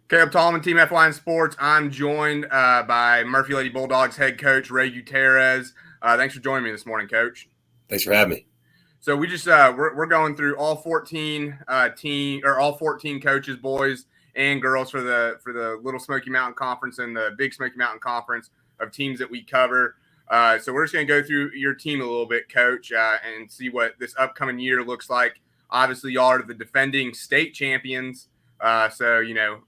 Caleb Tallman, TeamFYNSports. I'm joined by Murphy Lady Bulldogs head coach Ray Gutierrez. Thanks for joining me this morning, Coach. Thanks for having me. So we just we're going through all 14 all 14 coaches, boys and girls for the Little Smoky Mountain Conference and the Big Smoky Mountain Conference of teams that we cover. So we're just going to go through your team a little bit, Coach, and see what this upcoming year looks like. Obviously, y'all are the defending state champions. So,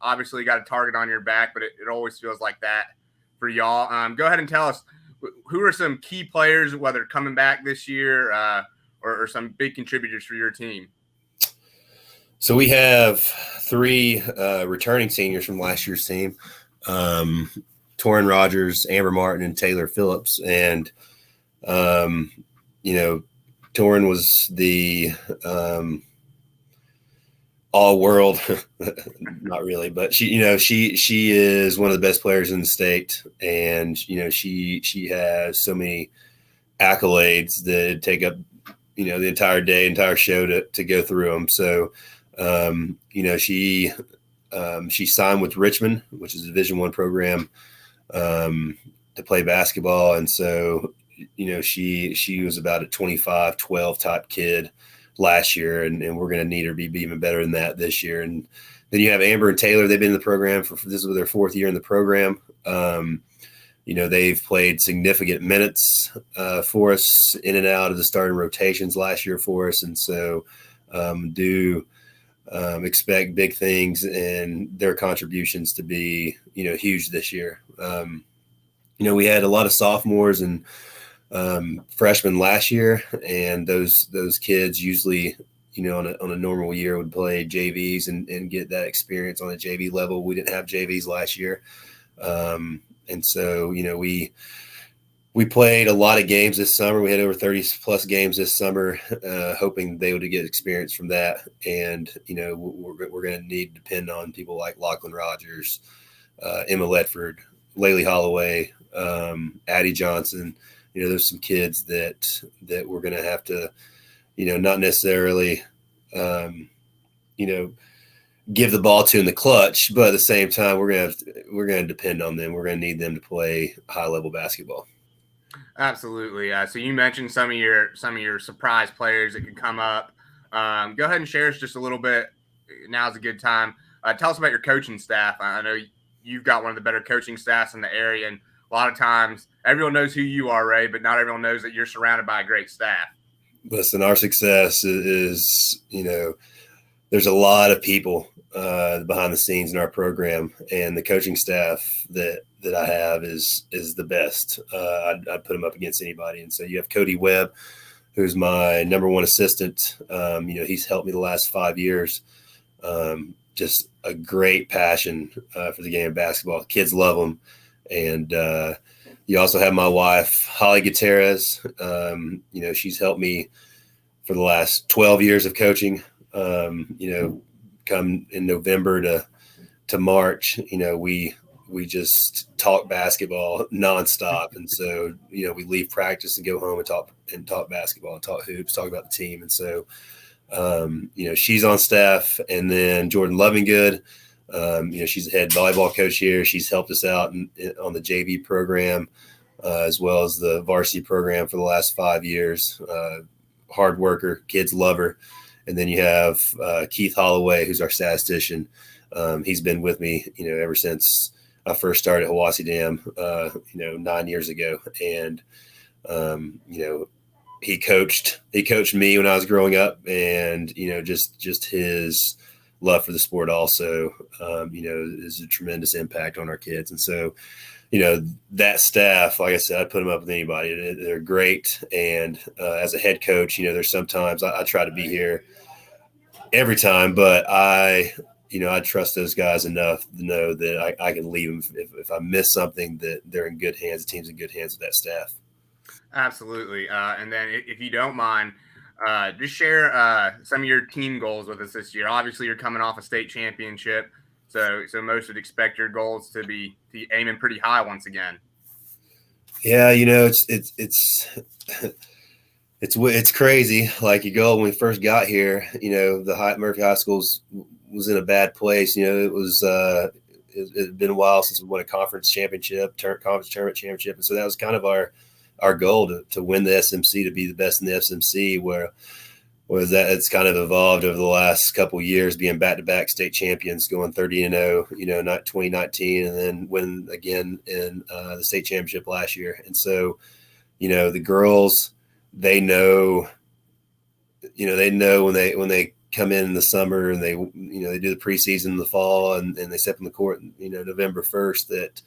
obviously you got a target on your back, but it always feels like that for y'all. Go ahead and tell us who are some key players, whether coming back this year or some big contributors for your team. So we have three returning seniors from last year's team, Torrin Rogers, Amber Martin, and Taylor Phillips. And, Torrin was the all-world, not really, but she is one of the best players in the state, and she has so many accolades that take up the entire day, entire show to go through them. So she signed with Richmond, which is a Division I program, to play basketball, and so she was about a 25-12 type kid last year, and we're going to need her to be even better than that this year. And then you have Amber and Taylor. They've been in the program for this is their fourth year in the program. They've played significant minutes for us in and out of the starting rotations last year for us, and so expect big things and their contributions to be huge this year. We had a lot of sophomores and freshmen last year, and those kids usually, on a normal year would play JVs and get that experience on a JV level. We didn't have JVs last year. And so, we played a lot of games this summer. We had over 30 plus games this summer, hoping they would get experience from that. And, we're going to need to depend on people like Lachlan Rogers, Emma Ledford, Laylee Holloway, Addie Johnson. There's some kids that we're going to have to, not necessarily, give the ball to in the clutch, but at the same time, we're going to depend on them. We're going to need them to play high level basketball. Absolutely. So you mentioned some of your surprise players that could come up. Go ahead and share us just a little bit. Now's a good time. Tell us about your coaching staff. I know you've got one of the better coaching staffs in the area, and a lot of times everyone knows who you are, Ray, but not everyone knows that you're surrounded by a great staff. Listen, our success is, there's a lot of people behind the scenes in our program, and the coaching staff that I have is the best. I'd put them up against anybody. And so you have Cody Webb, who's my number one assistant. He's helped me the last 5 years. Just a great passion for the game of basketball. Kids love him. And you also have my wife, Holly Gutierrez. She's helped me for the last 12 years of coaching. Come in November to March, we just talk basketball nonstop. And so, we leave practice and go home and talk basketball and talk hoops, talk about the team. And so, she's on staff. And then Jordan Lovingood, she's the head volleyball coach here. She's helped us out on the JV program, as well as the varsity program for the last 5 years. Hard worker, kids love her. And then you have Keith Holloway, who's our statistician. He's been with me, ever since I first started at Hiwassee Dam, 9 years ago. And, he coached me when I was growing up, and, just his love for the sport also, is a tremendous impact on our kids. And so, that staff, like I said, I'd put them up with anybody. They're great. And as a head coach, there's sometimes I try to be here every time, but I trust those guys enough to know that I can leave them if I miss something, that they're in good hands. The team's in good hands with that staff. Absolutely. And then if you don't mind, just share some of your team goals with us this year. Obviously, you're coming off a state championship, so most would expect your goals to be aiming pretty high once again. Yeah, it's crazy. Like, when we first got here, the Murphy High School's was in a bad place. It had been a while since we won a conference championship, conference tournament championship. And so that was kind of our goal to win the SMC, to be the best in the SMC, whereas that it's kind of evolved over the last couple of years, being back-to-back state champions, going 30-0, not 2019, and then win again in the state championship last year. And so, the girls, they know when they come in the summer and they do the preseason in the fall and they step in the court, November 1st, that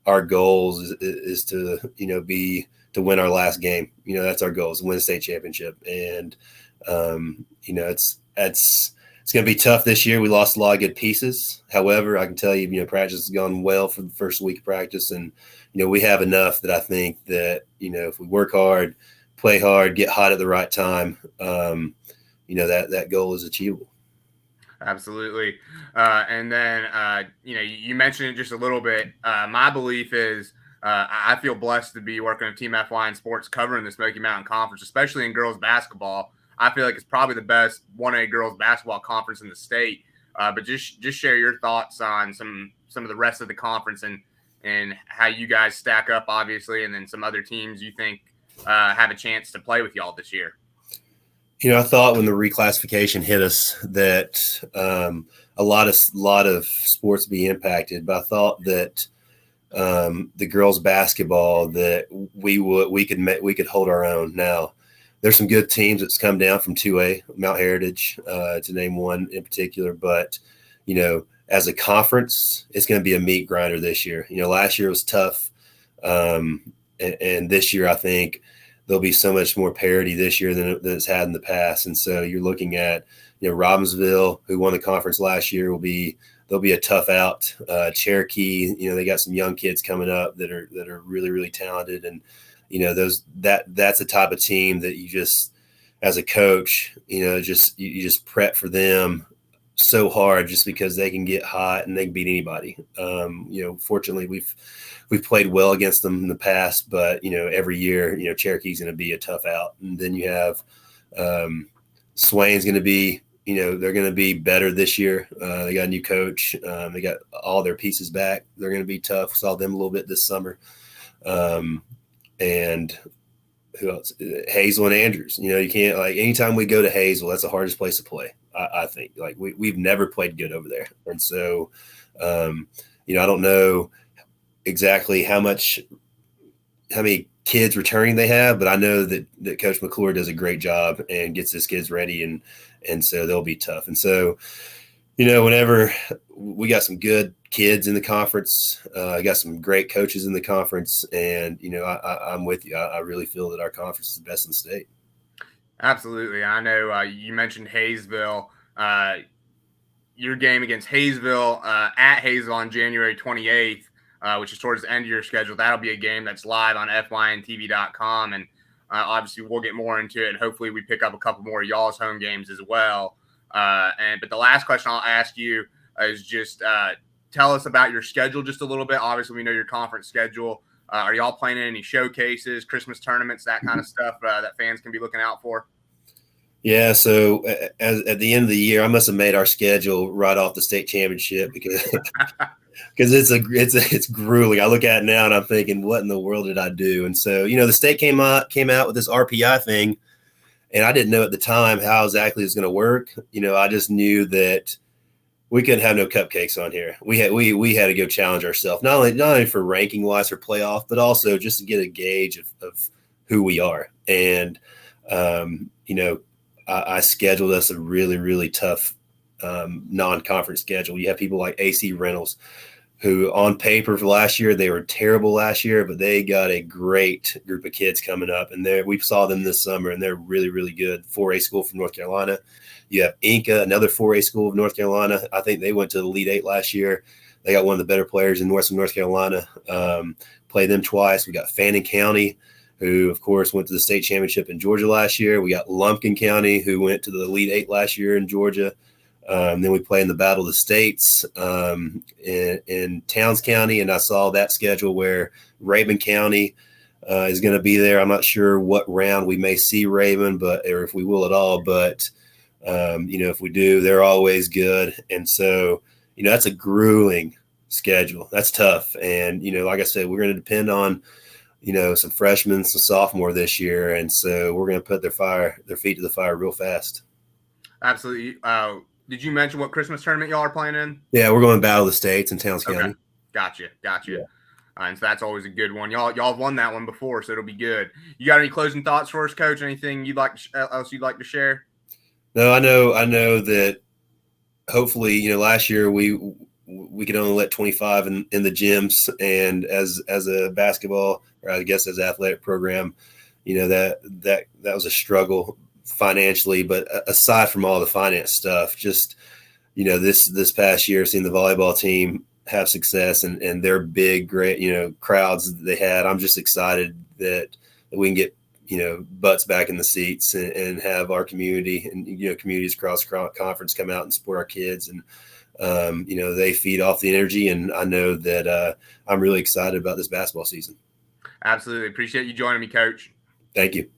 our goals is to, be to win our last game. That's our goal, is to win a state championship. And, it's going to be tough this year. We lost a lot of good pieces. However, I can tell you, practice has gone well for the first week of practice. And, we have enough that I think that, if we work hard, play hard, get hot at the right time, that goal is achievable. Absolutely. And then, you mentioned it just a little bit. My belief is I feel blessed to be working with TeamFYNSports covering the Smoky Mountain Conference, especially in girls basketball. I feel like it's probably the best 1A girls basketball conference in the state. But just share your thoughts on some of the rest of the conference and how you guys stack up, obviously, and then some other teams you think have a chance to play with y'all this year. I thought when the reclassification hit us that a lot of sports would be impacted, but I thought that the girls basketball, that we could hold our own. Now, there's some good teams that's come down from 2A, Mount Heritage, to name one in particular, but as a conference, it's going to be a meat grinder this year. Last year was tough, and this year I think there'll be so much more parity this year than it's had in the past. And so you're looking at, Robbinsville, who won the conference last year, they'll be a tough out. Cherokee, they got some young kids coming up that are really, really talented. And, that's the type of team that you just, as a coach, you just prep for them so hard, just because they can get hot and they can beat anybody. Fortunately we've played well against them in the past, but every year, Cherokee's going to be a tough out. And then you have Swain's going to be, they're going to be better this year. They got a new coach. They got all their pieces back. They're going to be tough. Saw them a little bit this summer. And who else? Hazel and Andrews. You can't, anytime we go to Hazel, that's the hardest place to play. I think we've never played good over there. And so, I don't know exactly how many kids returning they have, but I know that Coach McClure does a great job and gets his kids ready, and so they'll be tough. And so, whenever we got some good kids in the conference, got some great coaches in the conference, and I'm with you. I really feel that our conference is the best in the state. Absolutely. I know you mentioned Hayesville. Your game against Hayesville at Hayesville on January 28th, which is towards the end of your schedule. That'll be a game that's live on fyntv.com. And obviously we'll get more into it. And hopefully we pick up a couple more of y'all's home games as well. But the last question I'll ask you is just tell us about your schedule just a little bit. Obviously we know your conference schedule. Are y'all playing in any showcases, Christmas tournaments, that kind of stuff that fans can be looking out for? Yeah, so at the end of the year, I must have made our schedule right off the state championship because it's grueling. I look at it now and I'm thinking, what in the world did I do? And so, the state came out with this RPI thing, and I didn't know at the time how exactly it was going to work. I just knew that we couldn't have no cupcakes on here. We had to go challenge ourselves, not only for ranking wise for playoff, but also just to get a gauge of who we are. And I scheduled us a really, really tough non-conference schedule. You have people like AC Reynolds, who on paper for last year, they were terrible last year, but they got a great group of kids coming up. And we saw them this summer, and they're really, really good. 4A school from North Carolina. You have Inca, another 4A school of North Carolina. I think they went to the Elite Eight last year. They got one of the better players in Western North Carolina. Played them twice. We got Fannin County, who, of course, went to the state championship in Georgia last year. We got Lumpkin County, who went to the Elite Eight last year in Georgia. Then we play in the Battle of the States in Towns County, and I saw that schedule where Rabun County is going to be there. I'm not sure what round we may see Rabun, or if we will at all. But If we do, they're always good. And so, that's a grueling schedule. That's tough. And, like I said, we're going to depend on, some freshmen, some sophomore this year. And so we're going to put their feet to the fire real fast. Absolutely. Did you mention what Christmas tournament y'all are playing in? Yeah, we're going to Battle of the States in Towns County. Gotcha. Yeah. And so that's always a good one. Y'all have won that one before, so it'll be good. You got any closing thoughts for us, Coach? Anything else you'd like to share? No, I know that hopefully, last year we could only let 25 in the gyms, and as a basketball, or I guess as an athletic program, that was a struggle financially. But aside from all the finance stuff, just this past year, seeing the volleyball team have success and their big, great, crowds that they had, I'm just excited that we can get, butts back in the seats and have our community and, communities across conference come out and support our kids. And, they feed off the energy. And I know that I'm really excited about this basketball season. Absolutely. Appreciate you joining me, Coach. Thank you.